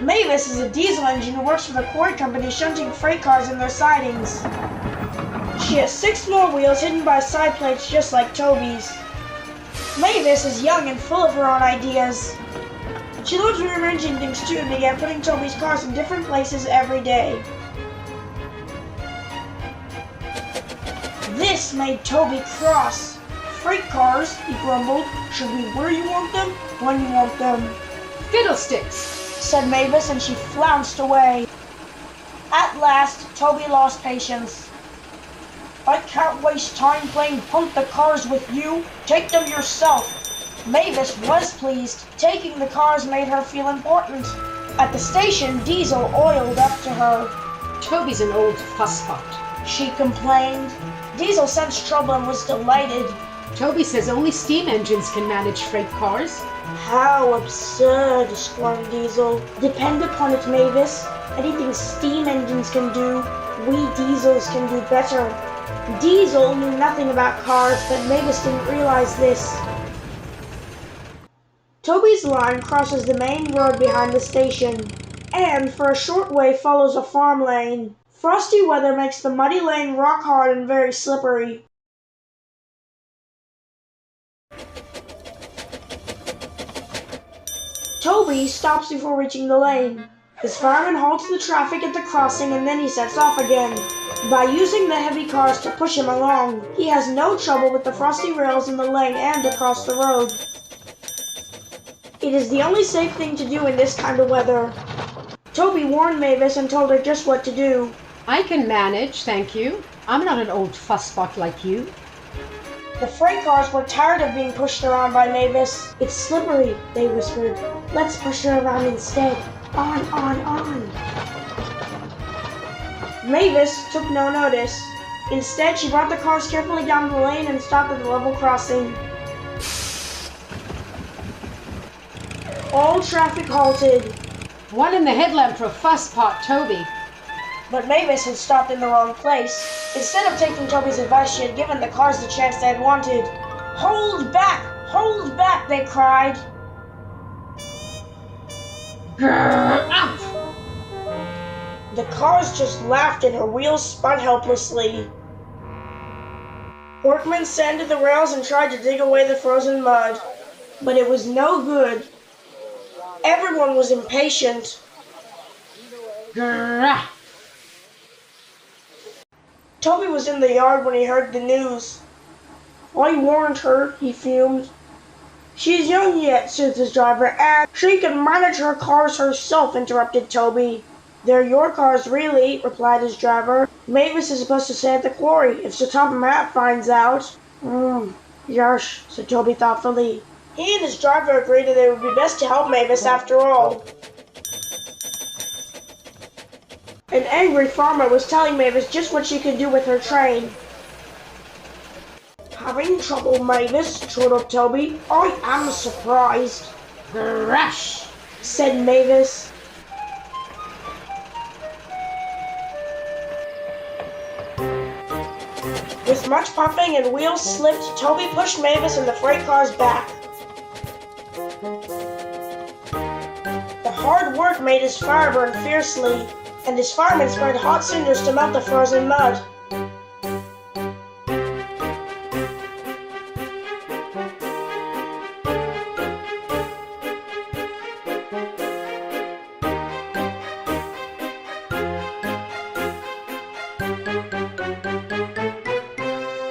Mavis is a diesel engine who works for the quarry company shunting freight cars in their sidings. She has 6 more wheels hidden by side plates just like Toby's. Mavis is young and full of her own ideas. She loves rearranging things too and began putting Toby's cars in different places every day. This made Toby cross. Freight cars, he grumbled, should be where you want them, when you want them. Fiddlesticks, said Mavis, and she flounced away. At last, Toby lost patience. I can't waste time playing pump the cars with you. Take them yourself. Mavis was pleased. Taking the cars made her feel important. At the station, Diesel oiled up to her. Toby's an old fusspot, she complained. Diesel sensed trouble and was delighted. Toby says only steam engines can manage freight cars. How absurd, squirmed Diesel. Depend upon it, Mavis. Anything steam engines can do, we diesels can do better. Diesel knew nothing about cars, but Mavis didn't realize this. Toby's line crosses the main road behind the station, and for a short way follows a farm lane. Frosty weather makes the muddy lane rock hard and very slippery. Toby stops before reaching the lane. His fireman halts the traffic at the crossing and then he sets off again. By using the heavy cars to push him along, he has no trouble with the frosty rails in the lane and across the road. It is the only safe thing to do in this kind of weather. Toby warned Mavis and told her just what to do. I can manage, thank you. I'm not an old fusspot like you. The freight cars were tired of being pushed around by Mavis. It's slippery, they whispered. Let's push her around instead. On, on, on. Mavis took no notice. Instead, she brought the cars carefully down the lane and stopped at the level crossing. All traffic halted. One in the headlamp for fusspot, Toby. But Mavis had stopped in the wrong place. Instead of taking Toby's advice, she had given the cars the chance they had wanted. Hold back, they cried. The cars just laughed and her wheels spun helplessly. Workmen sanded the rails and tried to dig away the frozen mud, but it was no good. Everyone was impatient. Toby was in the yard when he heard the news. I warned her, he fumed. She's young yet, said his driver, and she can manage her cars herself, interrupted Toby. They're your cars, really, replied his driver. Mavis is supposed to stay at the quarry if Sir Tom Matt finds out. Yush, said Toby thoughtfully. He and his driver agreed that it would be best to help Mavis after all. An angry farmer was telling Mavis just what she could do with her train. Having trouble, Mavis, chortled Toby. I am surprised. Rush, said Mavis. With much puffing and wheels slipped, Toby pushed Mavis and the freight cars back. The hard work made his fire burn fiercely, and his firemen sprayed hot cinders to melt the frozen mud.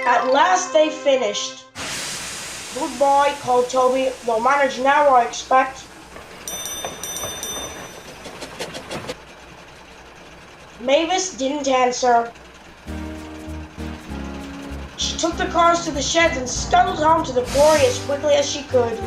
At last they finished. Goodbye, called Toby. They'll manage now, I expect. Mavis didn't answer. She took the cars to the sheds and scuttled home to the quarry as quickly as she could.